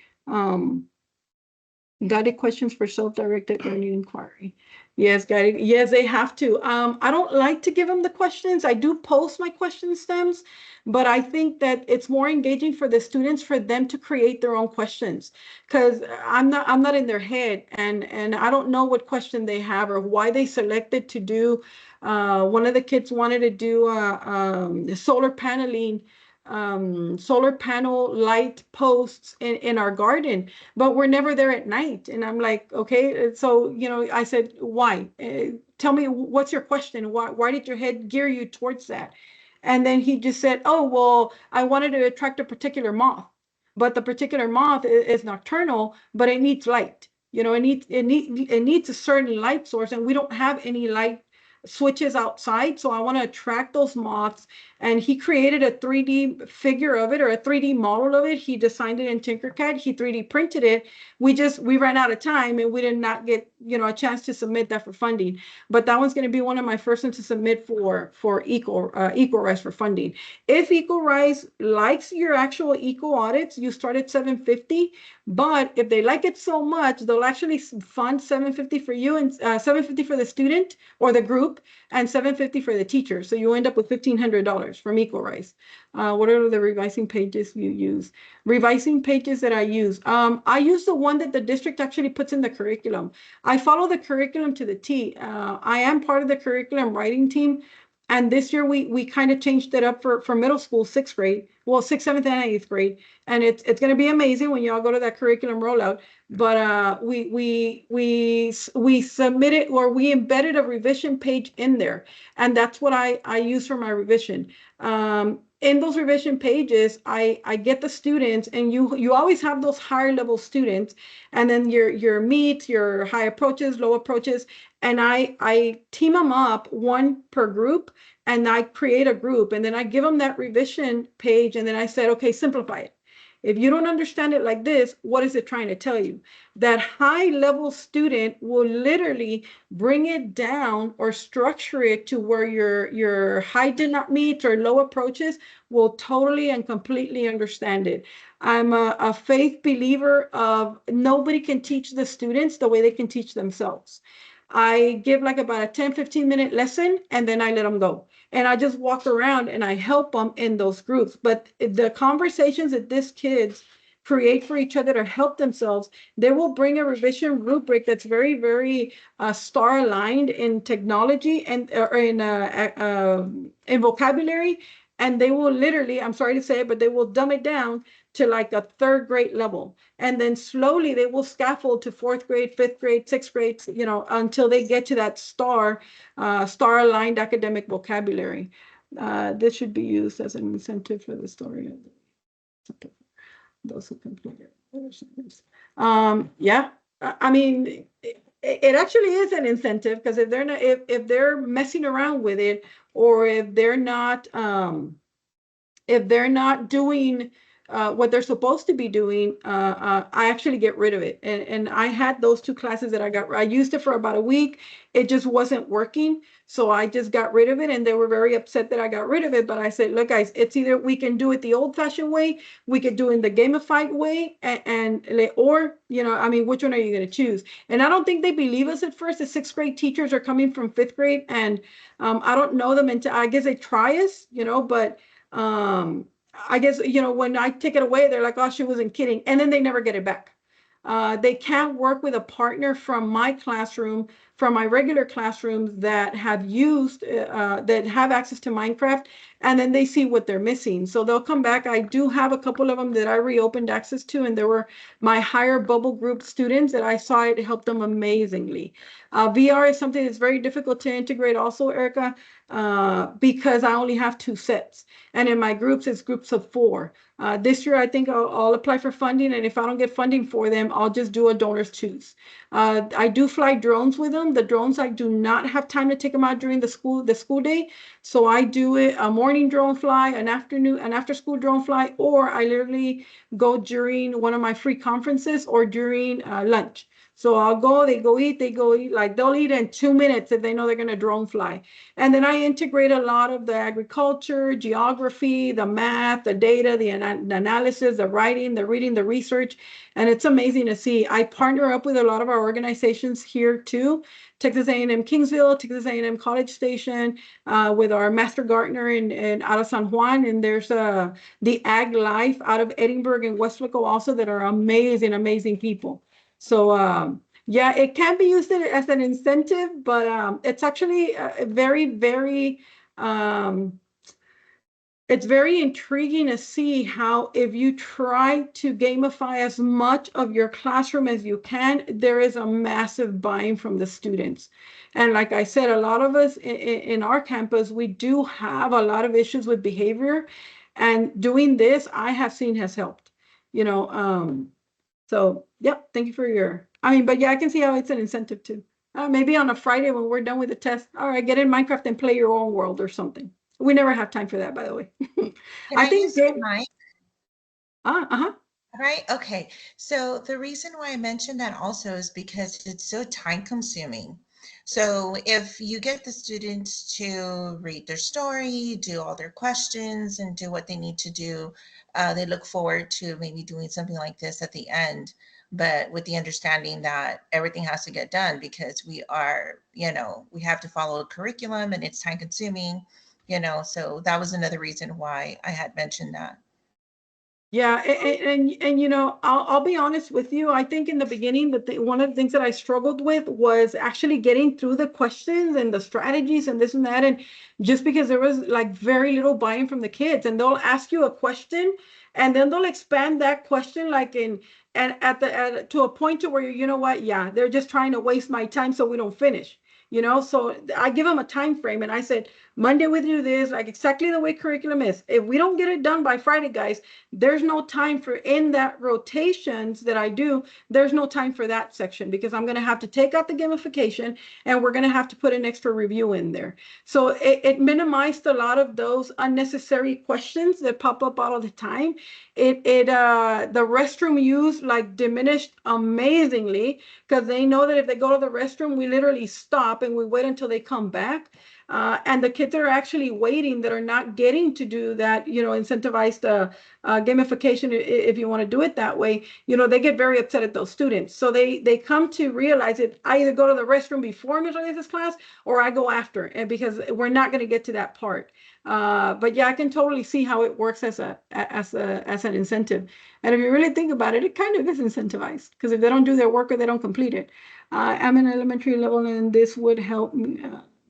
Guided questions for self-directed learning inquiry. Yes, guided. Yes, they have to. I don't like to give them the questions. I do post my question stems, but I think that it's more engaging for the students, for them to create their own questions, because I'm not in their head, and I don't know what question they have or why they selected to do. One of the kids wanted to do solar paneling, solar panel light posts in our garden, but we're never there at night. And I'm like, okay, so, I said, why? Tell me, what's your question? Why did your head gear you towards that? And then he just said, oh, well, I wanted to attract a particular moth, but the particular moth is nocturnal, but it needs light. It needs a certain light source, and we don't have any light switches outside. So I want to attract those moths. And he created a 3D figure of it, or a 3D model of it. He designed it in Tinkercad. He 3D printed it. We ran out of time, and we did not get, a chance to submit that for funding. But that one's going to be one of my first ones to submit for EcoRise for funding. If EcoRise likes your actual eco audits, you start at $750. But if they like it so much, they'll actually fund $750 for you, and $750 for the student or the group, and $750 for the teacher. So you end up with $1,500 from EcoRise. What are the revising pages you use? Revising pages that I use. I use the one that the district actually puts in the curriculum. I follow the curriculum to the T. I am part of the curriculum writing team. And this year we kind of changed it up for middle school, 6th grade, well, 6th, 7th, and 8th grade. And it's going to be amazing when y'all go to that curriculum rollout. But we submitted, or we embedded a revision page in there. And that's what I use for my revision. In those revision pages, I get the students, and you always have those higher level students, and then your meets, your high approaches, low approaches, and I team them up, one per group, and I create a group, and then I give them that revision page, and then I said, okay, simplify it. If you don't understand it like this, what is it trying to tell you? That high level student will literally bring it down or structure it to where your high did not meet or low approaches will totally and completely understand it. I'm a faith believer of nobody can teach the students the way they can teach themselves. I give like about a 10-15 minute lesson and then I let them go. And I just walk around and I help them in those groups. But the conversations that these kids create for each other to help themselves, they will bring a revision rubric that's very, very star aligned in technology and or in vocabulary. And they will literally, I'm sorry to say it, but they will dumb it down to like a third grade level. And then slowly they will scaffold to fourth grade, fifth grade, sixth grade, you know, until they get to that star aligned academic vocabulary. This should be used as an incentive for the story of those who complete it. Yeah, I mean, it actually is an incentive because if they're not, if they're messing around with it, or if they're not doing what they're supposed to be doing, I actually get rid of it. And I had those two classes that I used it for about a week. It just wasn't working. So I just got rid of it and they were very upset that I got rid of it. But I said, look, guys, it's either we can do it the old fashioned way, we could do it in the gamified way, or, you know, I mean, which one are you going to choose? And I don't think they believe us at first. The sixth grade teachers are coming from fifth grade and I don't know them until I guess they try us, you know, but I guess, you know, when I take it away, they're like, oh, she wasn't kidding. And then they never get it back. They can't work with a partner from my classroom, from my regular classrooms that have that have access to Minecraft, and then they see what they're missing. So they'll come back. I do have a couple of them that I reopened access to, and there were my higher bubble group students that I saw it helped them amazingly. VR is something that's very difficult to integrate also, Erica, because I only have 2 sets. And in my groups, it's groups of 4. This year, I think I'll apply for funding, and if I don't get funding for them, I'll just do a donors choose. I do fly drones with them. The drones, I do not have time to take them out during the school day, so I do it a morning drone fly, an after school drone fly, or I literally go during one of my free conferences or during lunch. So I'll go, they go eat, like they'll eat in 2 minutes if they know they're going to drone fly. And then I integrate a lot of the agriculture, geography, the math, the data, the analysis, the writing, the reading, the research. And it's amazing to see. I partner up with a lot of our organizations here too. Texas A&M Kingsville, Texas A&M College Station, with our Master Gardener in out of San Juan. And there's the Ag Life out of Edinburgh and Westlaco also that are amazing, amazing people. So yeah, it can be used as an incentive, but it's actually very, very, it's very intriguing to see how if you try to gamify as much of your classroom as you can, there is a massive buy-in from the students. And like I said, a lot of us in our campus, we do have a lot of issues with behavior. And doing this, I have seen has helped, you know. So, yep, thank you for but yeah, I can see how it's an incentive too. Maybe on a Friday when we're done with the test, all right, get in Minecraft and play your own world or something. We never have time for that, by the way. Can I think use mic? Uh-huh. Right. Okay. So the reason why I mentioned that also is because it's so time consuming. So if you get the students to read their story, do all their questions, and do what they need to do, they look forward to maybe doing something like this at the end, but with the understanding that everything has to get done because we are, we have to follow a curriculum and it's time consuming, so that was another reason why I had mentioned that. Yeah, and I'll be honest with you. I think in the beginning that one of the things that I struggled with was actually getting through the questions and the strategies and this and that, and just because there was like very little buy-in from the kids, and they'll ask you a question, and then they'll expand that question like to a point to where you know what, yeah, they're just trying to waste my time so we don't finish. you know? So I give them a time frame, and I said, Monday we do this, like exactly the way curriculum is. If we don't get it done by Friday, guys, there's no time for, in that rotations that I do, there's no time for that section, because I'm going to have to take out the gamification, and we're going to have to put an extra review in there. So it minimized a lot of those unnecessary questions that pop up all of the time. The restroom use like diminished amazingly, because they know that if they go to the restroom, we literally stop and we wait until they come back. And the kids that are actually waiting, that are not getting to do that, you know, incentivized gamification, if you want to do it that way, you know, they get very upset at those students. So they come to realize that I either go to the restroom before Ms. Reyes' class, or I go after, and because we're not going to get to that part. But yeah, I can totally see how it works as an incentive. And if you really think about it, it kind of is incentivized, because if they don't do their work or they don't complete it, I'm in elementary level, and this would help me,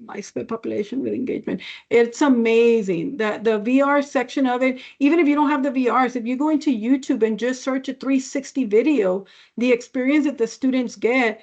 my sped population with engagement. It's amazing that the VR section of it, even if you don't have the VRs, if you go into YouTube and just search a 360 video, the experience that the students get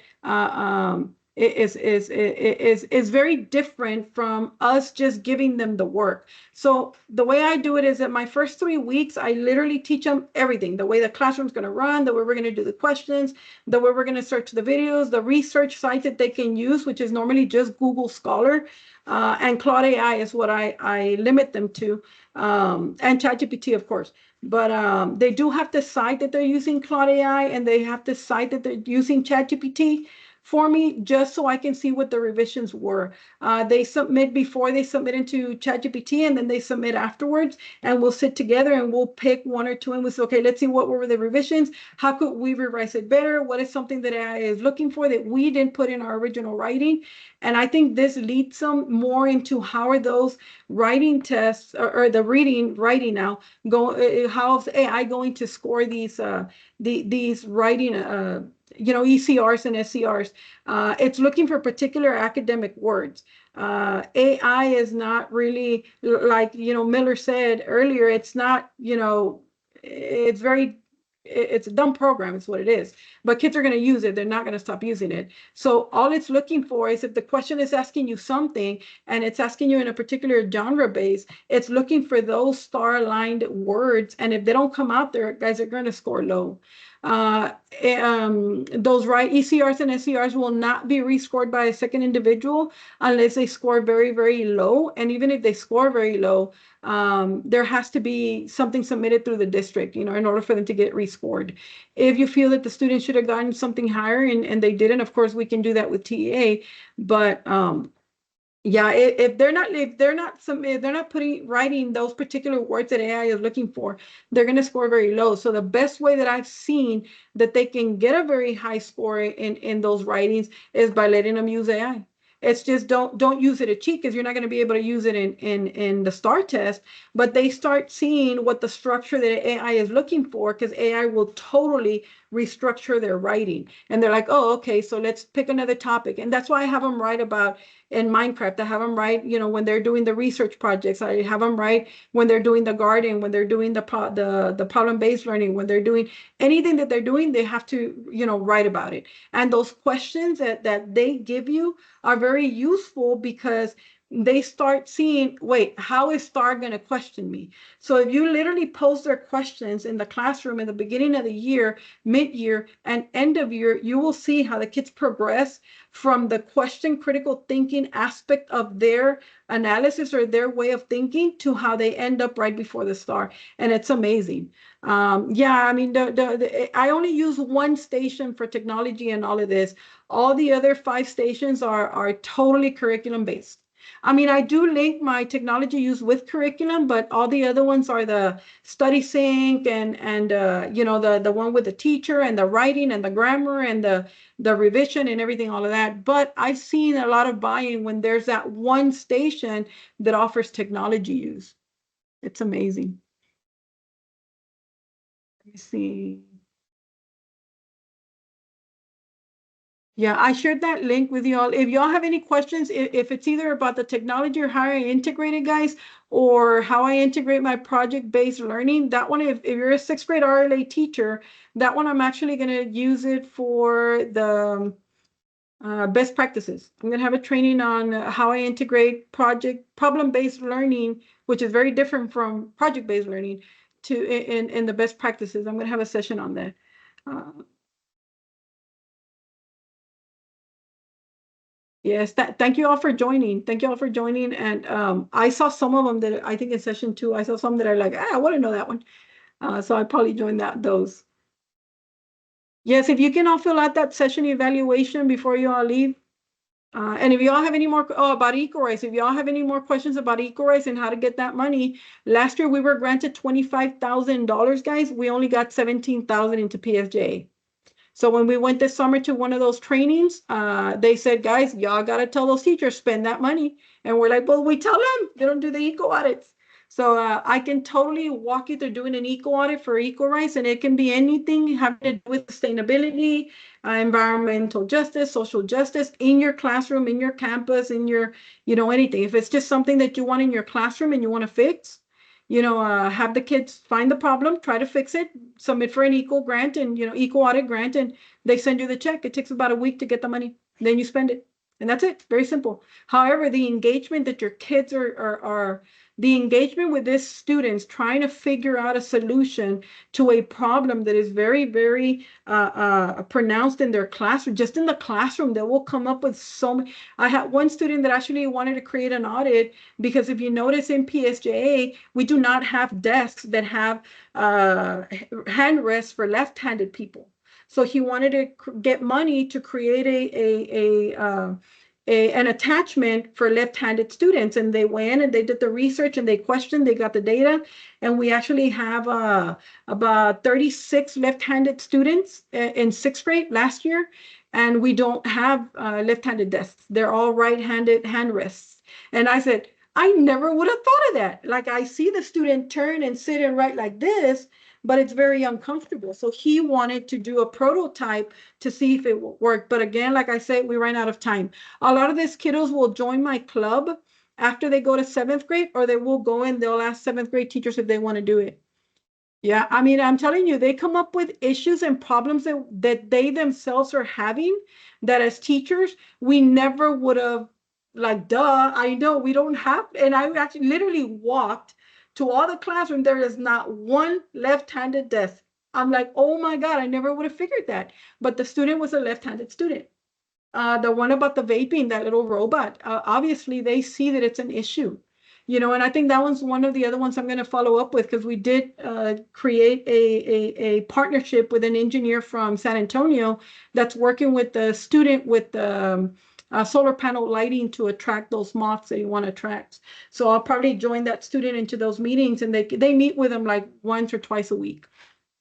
is very different from us just giving them the work. So the way I do it is that my first 3 weeks, I literally teach them everything, the way the classroom's going to run, the way we're going to do the questions, the way we're going to search the videos, the research sites that they can use, which is normally just Google Scholar, and Claude AI is what I limit them to, and ChatGPT, of course. But they do have to cite that they're using Claude AI, and they have to cite that they're using ChatGPT for me, just so I can see what the revisions were. They submit before they submit into ChatGPT, and then they submit afterwards, and we'll sit together and we'll pick one or two, and we'll say, okay, let's see what were the revisions. How could we revise it better? What is something that AI is looking for that we didn't put in our original writing? And I think this leads them more into how are those writing tests, or the writing now, how is AI going to score these writing ECRs and SCRs. It's looking for particular academic words. AI is not really, like, Miller said earlier, it's not, it's a dumb program, is what it is. But kids are going to use it. They're not going to stop using it. So all it's looking for is, if the question is asking you something and it's asking you in a particular genre base, it's looking for those star-aligned words. And if they don't come out there, guys, are going to score low. Those ECRs and SCRs will not be rescored by a second individual unless they score very, very low. And even if they score very low, there has to be something submitted through the district, in order for them to get rescored. If you feel that the student should have gotten something higher and they didn't, of course, we can do that with TEA. But yeah, if they're not writing those particular words that AI is looking for, they're going to score very low. So the best way that I've seen that they can get a very high score in those writings is by letting them use AI. It's just don't use it to cheat, because you're not going to be able to use it in the STAR test. But they start seeing what the structure that AI is looking for, because AI will totally restructure their writing. And they're like, oh, okay, so let's pick another topic. And that's why I have them write about, in Minecraft, I have them write, when they're doing the research projects. I have them write when they're doing the garden, when they're doing the problem-based learning, when they're doing anything that they're doing, they have to, write about it. And those questions that they give you are very useful, because they start seeing, wait, how is STAR going to question me? So if you literally post their questions in the classroom in the beginning of the year, mid-year, and end of year, you will see how the kids progress from the question critical thinking aspect of their analysis or their way of thinking to how they end up right before the STAR. And it's amazing. Yeah, I mean, I only use one station for technology and all of this. All the other 5 stations are totally curriculum based. I mean, I do link my technology use with curriculum, but all the other ones are the study sync and the one with the teacher and the writing and the grammar and the revision and everything, all of that. But I've seen a lot of buy-in when there's that one station that offers technology use. It's amazing. Let me see. Yeah, I shared that link with y'all. If y'all have any questions, if it's either about the technology or how I integrate it, guys, or how I integrate my project-based learning, that one, if you're a 6th grade RLA teacher, that one I'm actually going to use it for best practices. I'm going to have a training on how I integrate problem-based learning, which is very different from project-based learning, in the best practices. I'm going to have a session on that. Yes, thank you all for joining. Thank you all for joining. And I saw some of them that I think in session 2, I saw some that are like, I want to know that one. So I probably joined those. Yes, if you can all fill out that session evaluation before you all leave. And if you all have any more about EcoRice, if you all have any more questions about EcoRice and how to get that money, last year we were granted $25,000, guys. We only got 17,000 into PSJA. So when we went this summer to one of those trainings, they said, guys, y'all got to tell those teachers, spend that money. And we're like, well, we tell them they don't do the eco audits. So I can totally walk you through doing an eco audit for EcoRice, and it can be anything having to do with sustainability, environmental justice, social justice in your classroom, in your campus, in your, anything. If it's just something that you want in your classroom and you want to fix, have the kids find the problem, try to fix it, submit for an eco grant and, eco audit grant, and they send you the check. It takes about a week to get the money. Then you spend it. And that's it. Very simple. However, the engagement that your kids are the engagement with these students trying to figure out a solution to a problem that is very, very pronounced in their classroom, just in the classroom, they will come up with so many. I had one student that actually wanted to create an audit because if you notice in PSJA, we do not have desks that have hand rests for left-handed people. So he wanted to get money to create an attachment for left-handed students, and they went and they did the research and they questioned, they got the data, and we actually have about 36 left-handed students in 6th grade last year, and we don't have left-handed desks. They're all right-handed hand rests. And I said, I never would have thought of that. Like, I see the student turn and sit and write like this, but it's very uncomfortable. So he wanted to do a prototype to see if it would work. But again, like I said, we ran out of time. A lot of these kiddos will join my club after they go to 7th grade, or they will go and they'll ask 7th grade teachers if they want to do it. Yeah, I mean, I'm telling you, they come up with issues and problems that they themselves are having that as teachers, we never would have, like, duh, I know we don't have, and I actually literally walked to all the classroom. There is not one left-handed desk. I'm like, oh my God, I never would have figured that. But the student was a left-handed student. The one about the vaping, that little robot, obviously they see that it's an issue. And I think that one's one of the other ones I'm going to follow up with, because we did create a partnership with an engineer from San Antonio that's working with the student with the solar panel lighting to attract those moths that you want to attract. So I'll probably join that student into those meetings, and they meet with them like once or twice a week,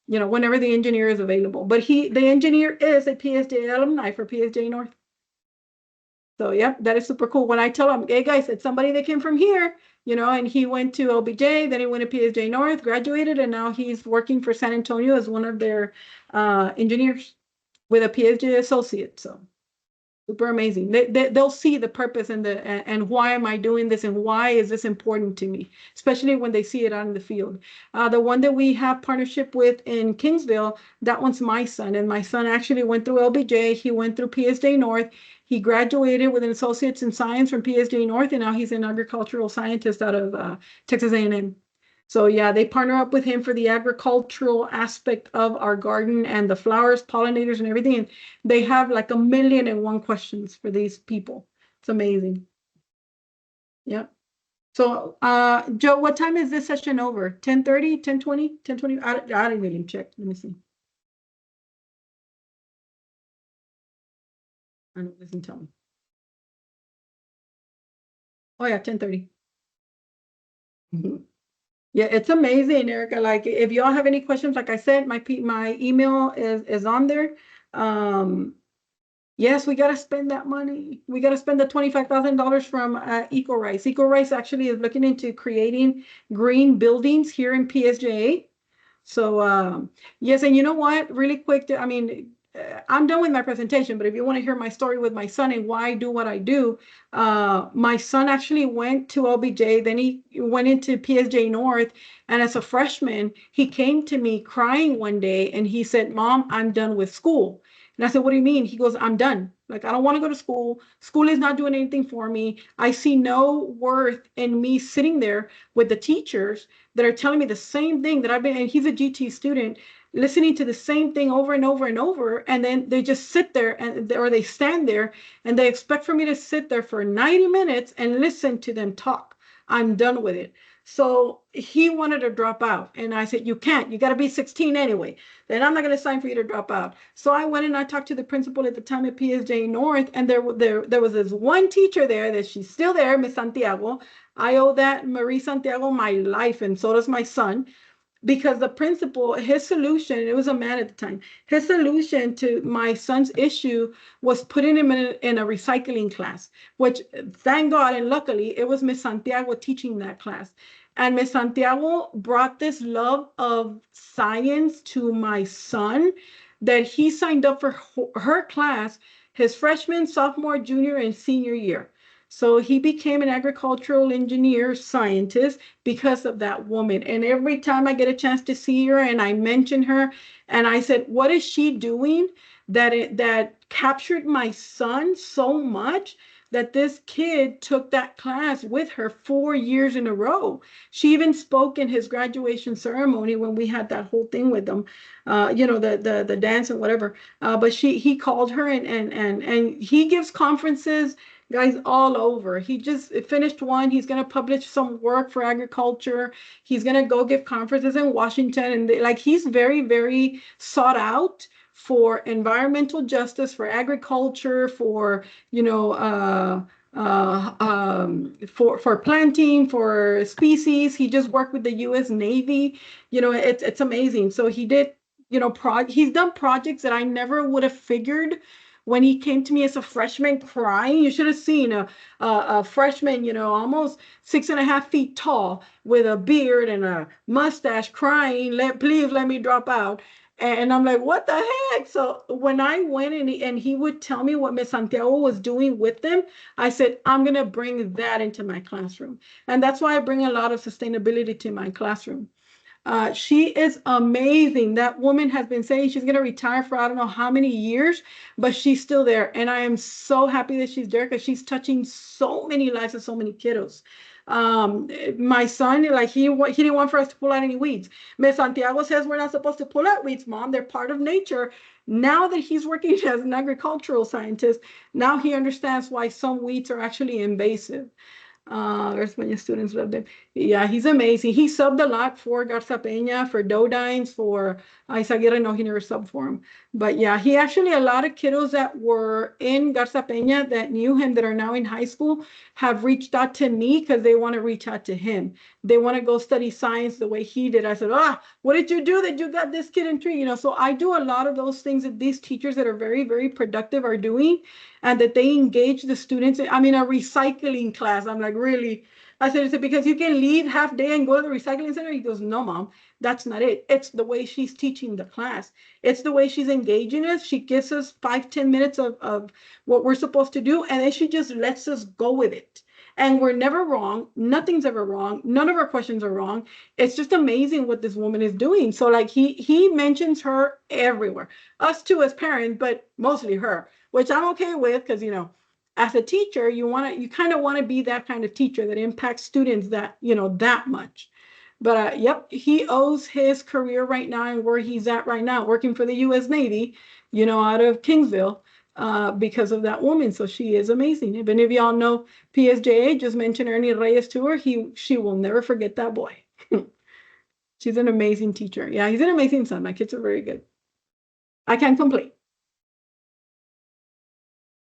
whenever the engineer is available. But the engineer is a PSJ alumni for PSJ North. So yeah, that is super cool. When I tell them, hey guys, it's somebody that came from here, and he went to LBJ, then he went to PSJ North, graduated, and now he's working for San Antonio as one of their engineers with a PSJ associate. So super amazing. They'll see the purpose and why am I doing this and why is this important to me, especially when they see it out in the field. The one that we have partnership with in Kingsville, that one's my son, and my son actually went through LBJ. He went through PSJ North. He graduated with an associate's in science from PSJ North, and now he's an agricultural scientist out of Texas A&M. So yeah, they partner up with him for the agricultural aspect of our garden and the flowers, pollinators, and everything. And they have like 1,000,001 questions for these people. It's amazing. Yeah. So Joe, what time is this session over? 10:30, 10:20, 10:20? I didn't even check. Let me see. I don't, doesn't tell me. Oh yeah, 10:30. Yeah, it's amazing, Erica. Like, if y'all have any questions, like I said, my email is on there. Yes, we got to spend that money. We got to spend the $25,000 from EcoRice. EcoRice actually is looking into creating green buildings here in PSJA. So yes, and you know what? Really quick, I mean, I'm done with my presentation, but if you want to hear my story with my son and why I do what I do, my son actually went to LBJ, then he went into PSJ North, and as a freshman, he came to me crying one day and he said, Mom, I'm done with school. And I said, what do you mean? He goes, I'm done. Like, I don't want to go to school. School is not doing anything for me. I see no worth in me sitting there with the teachers that are telling me the same thing that I've been, and he's a GT student, listening to the same thing over and over and over. And then they just sit there or they stand there and they expect for me to sit there for 90 minutes and listen to them talk. I'm done with it. So he wanted to drop out. And I said, you can't. You got to be 16 anyway. Then I'm not going to sign for you to drop out. So I went and I talked to the principal at the time at PSJA North. And there was this one teacher there that she's still there, Miss Santiago. I owe that Marie Santiago my life. And so does my son, because the principal, his solution, it was a man at the time, his solution to my son's issue was putting him in a recycling class, which thank God and luckily it was Miss Santiago teaching that class. And Miss Santiago brought this love of science to my son that he signed up for her class his freshman, sophomore, junior, and senior year. So he became an agricultural engineer scientist because of that woman. And every time I get a chance to see her and I mention her and I said, what is she doing that captured my son so much that this kid took that class with her 4 years in a row. She even spoke in his graduation ceremony when we had that whole thing with them, the dance and whatever. But he called her and he gives conferences, guys, all over. He just finished one. He's going to publish some work for agriculture. He's going to go give conferences in Washington. And he's very, very sought out for environmental justice, for agriculture, for, for planting, for species. He just worked with the U.S. Navy. It's amazing. So he did, he's done projects that I never would have figured when he came to me as a freshman crying. You should have seen a freshman, almost 6.5 feet tall with a beard and a mustache crying, please let me drop out. And I'm like, what the heck? So when I went and he would tell me what Miss Santiago was doing with them, I said, I'm going to bring that into my classroom. And that's why I bring a lot of sustainability to my classroom. She is amazing. That woman has been saying she's going to retire for I don't know how many years, but she's still there. And I am so happy that she's there because she's touching so many lives of so many kiddos. My son, he didn't want for us to pull out any weeds. Miss Santiago says we're not supposed to pull out weeds, Mom. They're part of nature. Now that he's working as an agricultural scientist, now he understands why some weeds are actually invasive. There's many students loved him. Yeah, he's amazing. He subbed a lot for Garza Peña, for Dodines, for Isaguirre. No, he never subbed for him. But yeah, he actually, a lot of kiddos that were in Garza Peña that knew him, that are now in high school, have reached out to me because they want to reach out to him. They want to go study science the way he did. I said, what did you do that you got this kid intrigued? So I do a lot of those things that these teachers that are very, very productive are doing, and that they engage the students. I mean, a recycling class. I'm like, really? I said, because you can leave half day and go to the recycling center. He goes, no, Mom, that's not it. It's the way she's teaching the class. It's the way she's engaging us. She gives us 5-10 minutes of what we're supposed to do, and then she just lets us go with it. And we're never wrong. Nothing's ever wrong. None of our questions are wrong. It's just amazing what this woman is doing. So he mentions her everywhere. Us too as parents, but mostly her, which I'm okay with because, as a teacher, you kind of want to be that kind of teacher that impacts students that much. But yep, he owes his career right now and where he's at right now, working for the U.S. Navy, out of Kingsville, because of that woman. So she is amazing. If any of y'all know PSJA, just mention Ernie Reyes to her. She will never forget that boy. She's an amazing teacher. Yeah, he's an amazing son. My kids are very good. I can't complain.